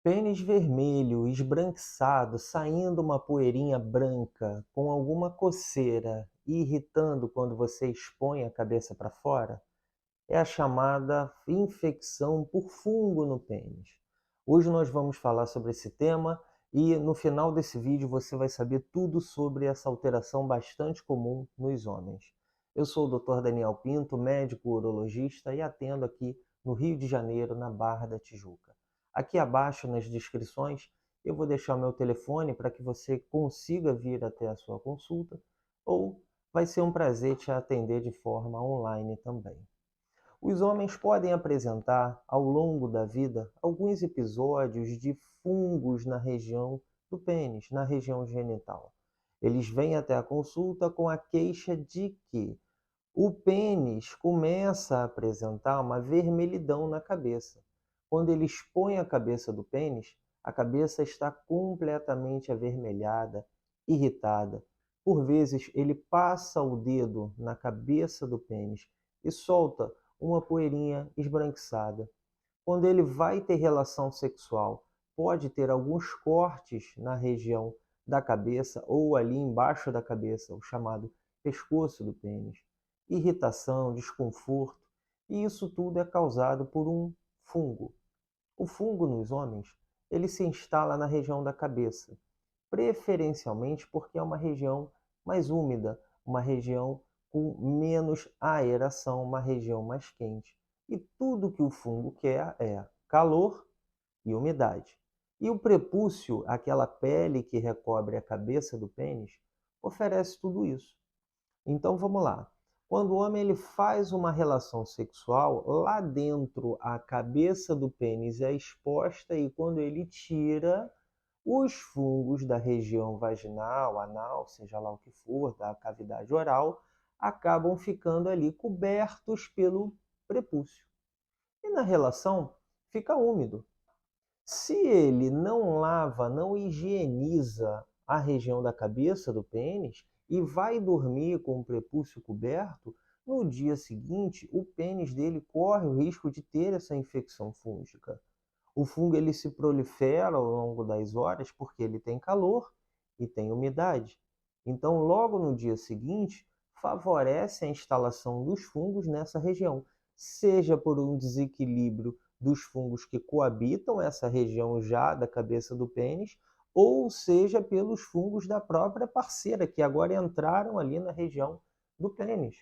Pênis vermelho, esbranquiçado, saindo uma poeirinha branca, com alguma coceira e irritando quando você expõe a cabeça para fora, é a chamada infecção por fungo no pênis. Hoje nós vamos falar sobre esse tema e no final desse vídeo você vai saber tudo sobre essa alteração bastante comum nos homens. Eu sou o Dr. Daniel Pinto, médico urologista e atendo aqui no Rio de Janeiro, na Barra da Tijuca. Aqui abaixo nas descrições eu vou deixar o meu telefone para que você consiga vir até a sua consulta ou vai ser um prazer te atender de forma online também. Os homens podem apresentar, ao longo da vida, alguns episódios de fungos na região do pênis, na região genital. Eles vêm até a consulta com a queixa de que o pênis começa a apresentar uma vermelhidão na cabeça. Quando ele expõe a cabeça do pênis, a cabeça está completamente avermelhada, irritada. Por vezes, ele passa o dedo na cabeça do pênis e solta uma poeirinha esbranquiçada. Quando ele vai ter relação sexual, pode ter alguns cortes na região da cabeça ou ali embaixo da cabeça, o chamado pescoço do pênis. Irritação, desconforto, e isso tudo é causado por um fungo. O fungo nos homens, ele se instala na região da cabeça, preferencialmente porque é uma região mais úmida, uma região com menos aeração, uma região mais quente. E tudo que o fungo quer é calor e umidade. E o prepúcio, aquela pele que recobre a cabeça do pênis, oferece tudo isso. Então vamos lá. Quando o homem ele faz uma relação sexual, lá dentro a cabeça do pênis é exposta e quando ele tira, os fungos da região vaginal, anal, seja lá o que for, da cavidade oral, acabam ficando ali cobertos pelo prepúcio. E na relação fica úmido. Se ele não lava, não higieniza a região da cabeça do pênis e vai dormir com o prepúcio coberto, no dia seguinte o pênis dele corre o risco de ter essa infecção fúngica. O fungo ele se prolifera ao longo das horas porque ele tem calor e tem umidade. Então, logo no dia seguinte, favorece a instalação dos fungos nessa região, seja por um desequilíbrio dos fungos que coabitam essa região já da cabeça do pênis, ou seja pelos fungos da própria parceira, que agora entraram ali na região do pênis.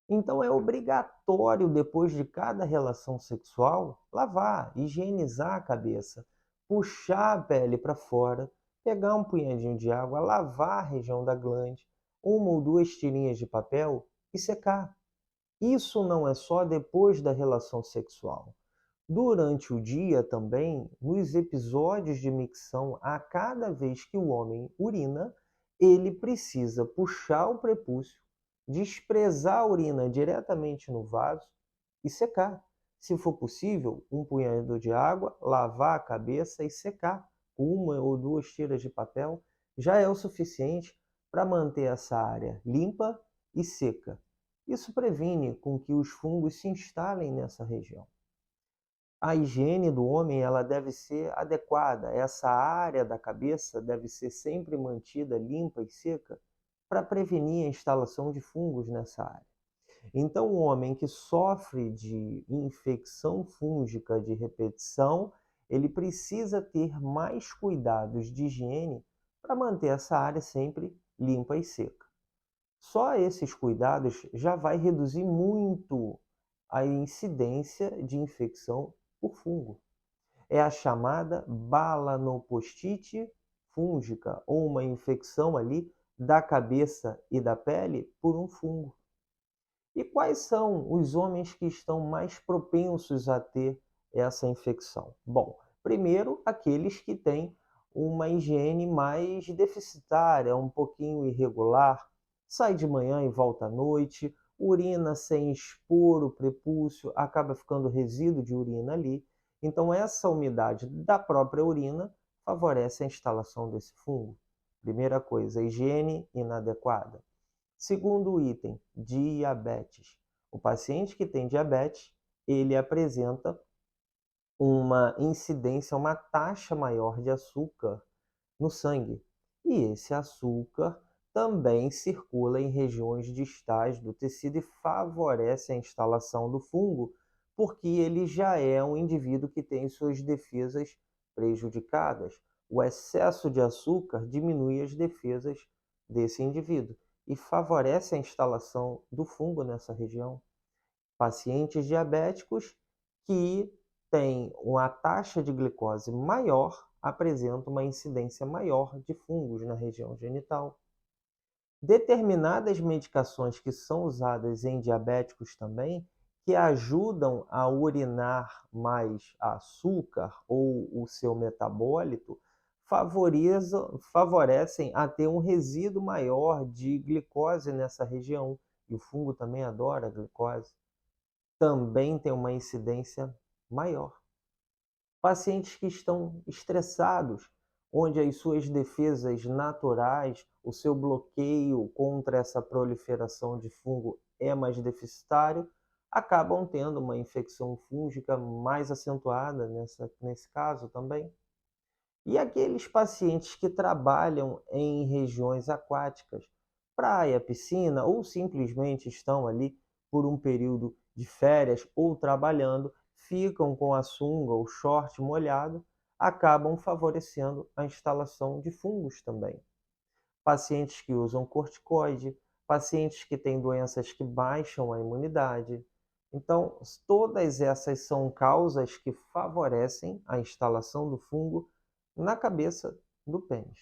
Então é obrigatório, depois de cada relação sexual, lavar, higienizar a cabeça, puxar a pele para fora, pegar um punhadinho de água, lavar a região da glande, uma ou duas tirinhas de papel e secar. Isso não é só depois da relação sexual. Durante o dia também, nos episódios de micção, a cada vez que o homem urina, ele precisa puxar o prepúcio, desprezar a urina diretamente no vaso e secar. Se for possível, um punhado de água, lavar a cabeça e secar. Uma ou duas tiras de papel já é o suficiente para manter essa área limpa e seca. Isso previne com que os fungos se instalem nessa região. A higiene do homem ela deve ser adequada. Essa área da cabeça deve ser sempre mantida limpa e seca para prevenir a instalação de fungos nessa área. Então, o homem que sofre de infecção fúngica de repetição, ele precisa ter mais cuidados de higiene para manter essa área sempre limpa e seca. Só esses cuidados já vai reduzir muito a incidência de infecção por fungo. É a chamada balanopostite fúngica, ou uma infecção ali da cabeça e da pele por um fungo. E quais são os homens que estão mais propensos a ter essa infecção? Bom, primeiro, aqueles que têm uma higiene mais deficitária, um pouquinho irregular, sai de manhã e volta à noite, urina sem expor o prepúcio, acaba ficando resíduo de urina ali. Então, essa umidade da própria urina favorece a instalação desse fungo. Primeira coisa, higiene inadequada. Segundo item, diabetes. O paciente que tem diabetes, ele apresenta uma incidência, uma taxa maior de açúcar no sangue. E esse açúcar também circula em regiões distais do tecido e favorece a instalação do fungo, porque ele já é um indivíduo que tem suas defesas prejudicadas. O excesso de açúcar diminui as defesas desse indivíduo e favorece a instalação do fungo nessa região. Pacientes diabéticos que têm uma taxa de glicose maior apresentam uma incidência maior de fungos na região genital. Determinadas medicações que são usadas em diabéticos também, que ajudam a urinar mais açúcar ou o seu metabólito, favorecem a ter um resíduo maior de glicose nessa região. E o fungo também adora a glicose. Também tem uma incidência maior. Pacientes que estão estressados, onde as suas defesas naturais, o seu bloqueio contra essa proliferação de fungo é mais deficitário, acabam tendo uma infecção fúngica mais acentuada nesse caso também. E aqueles pacientes que trabalham em regiões aquáticas, praia, piscina, ou simplesmente estão ali por um período de férias ou trabalhando, ficam com a sunga ou short molhado, acabam favorecendo a instalação de fungos também. Pacientes que usam corticoide, pacientes que têm doenças que baixam a imunidade. Então, todas essas são causas que favorecem a instalação do fungo na cabeça do pênis.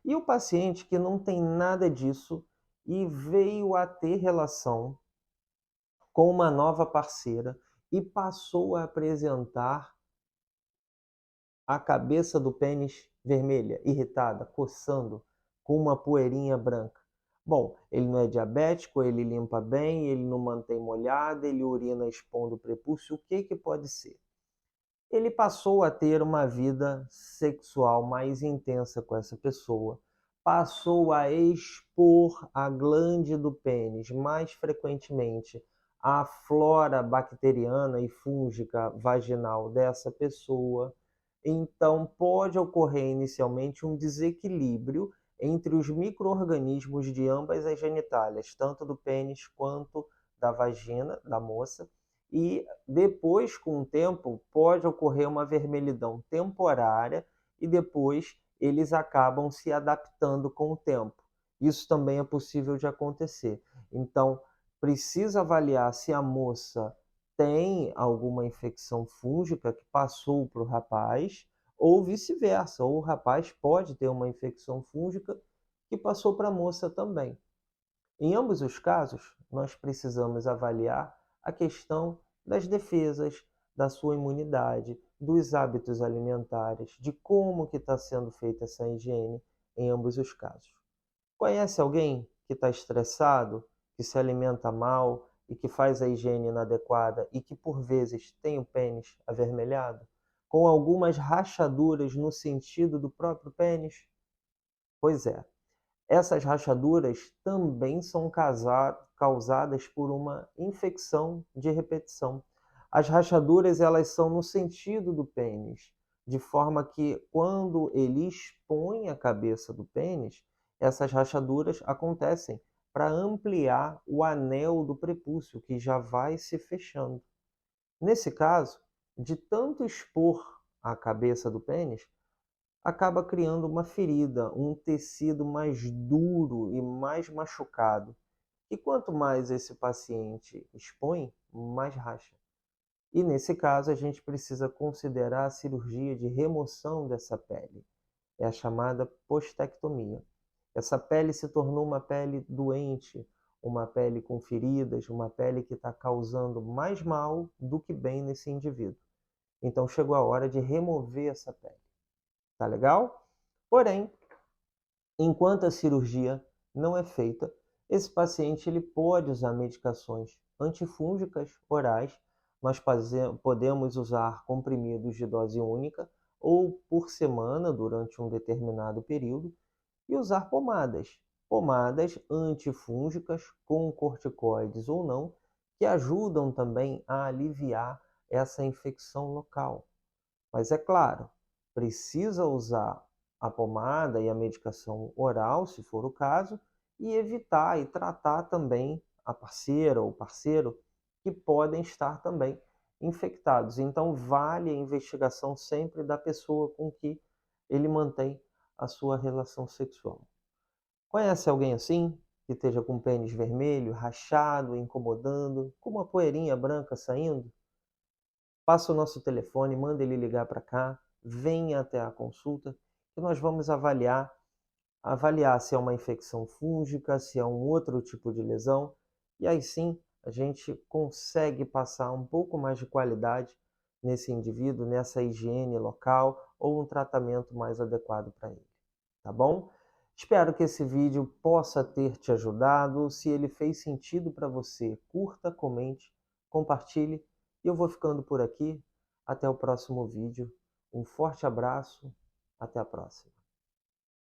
E o paciente que não tem nada disso e veio a ter relação com uma nova parceira e passou a apresentar a cabeça do pênis vermelha, irritada, coçando, com uma poeirinha branca. Bom, ele não é diabético, ele limpa bem, ele não mantém molhada, ele urina expondo o prepúcio, o que pode ser? Ele passou a ter uma vida sexual mais intensa com essa pessoa, passou a expor a glande do pênis mais frequentemente à flora bacteriana e fúngica vaginal dessa pessoa. Então, pode ocorrer inicialmente um desequilíbrio entre os micro-organismos de ambas as genitálias, tanto do pênis quanto da vagina da moça, e depois, com o tempo, pode ocorrer uma vermelhidão temporária e depois eles acabam se adaptando com o tempo. Isso também é possível de acontecer. Então, precisa avaliar se a moça tem alguma infecção fúngica que passou para o rapaz, ou vice-versa, ou o rapaz pode ter uma infecção fúngica que passou para a moça também. Em ambos os casos, nós precisamos avaliar a questão das defesas, da sua imunidade, dos hábitos alimentares, de como que está sendo feita essa higiene em ambos os casos. Conhece alguém que está estressado, que se alimenta mal e que faz a higiene inadequada e que por vezes tem o pênis avermelhado, com algumas rachaduras no sentido do próprio pênis? Pois é, essas rachaduras também são causadas por uma infecção de repetição. As rachaduras, elas são no sentido do pênis, de forma que quando ele expõe a cabeça do pênis, essas rachaduras acontecem para ampliar o anel do prepúcio, que já vai se fechando. Nesse caso, de tanto expor a cabeça do pênis, acaba criando uma ferida, um tecido mais duro e mais machucado. E quanto mais esse paciente expõe, mais racha. E nesse caso, a gente precisa considerar a cirurgia de remoção dessa pele. É a chamada postectomia. Essa pele se tornou uma pele doente, uma pele com feridas, uma pele que está causando mais mal do que bem nesse indivíduo. Então chegou a hora de remover essa pele. Tá legal? Porém, enquanto a cirurgia não é feita, esse paciente ele pode usar medicações antifúngicas orais. Nós podemos usar comprimidos de dose única ou por semana durante um determinado período e usar pomadas antifúngicas com corticoides ou não, que ajudam também a aliviar essa infecção local. Mas é claro, precisa usar a pomada e a medicação oral, se for o caso, e evitar e tratar também a parceira ou parceiro que podem estar também infectados. Então, vale a investigação sempre da pessoa com que ele mantém a sua relação sexual. Conhece alguém assim? Que esteja com o pênis vermelho, rachado, incomodando, com uma poeirinha branca saindo? Passa o nosso telefone, manda ele ligar para cá, venha até a consulta, que nós vamos avaliar se é uma infecção fúngica, se é um outro tipo de lesão, e aí sim a gente consegue passar um pouco mais de qualidade nesse indivíduo, nessa higiene local ou um tratamento mais adequado para ele, tá bom? Espero que esse vídeo possa ter te ajudado. Se ele fez sentido para você, curta, comente, compartilhe. E eu vou ficando por aqui. Até o próximo vídeo. Um forte abraço. Até a próxima.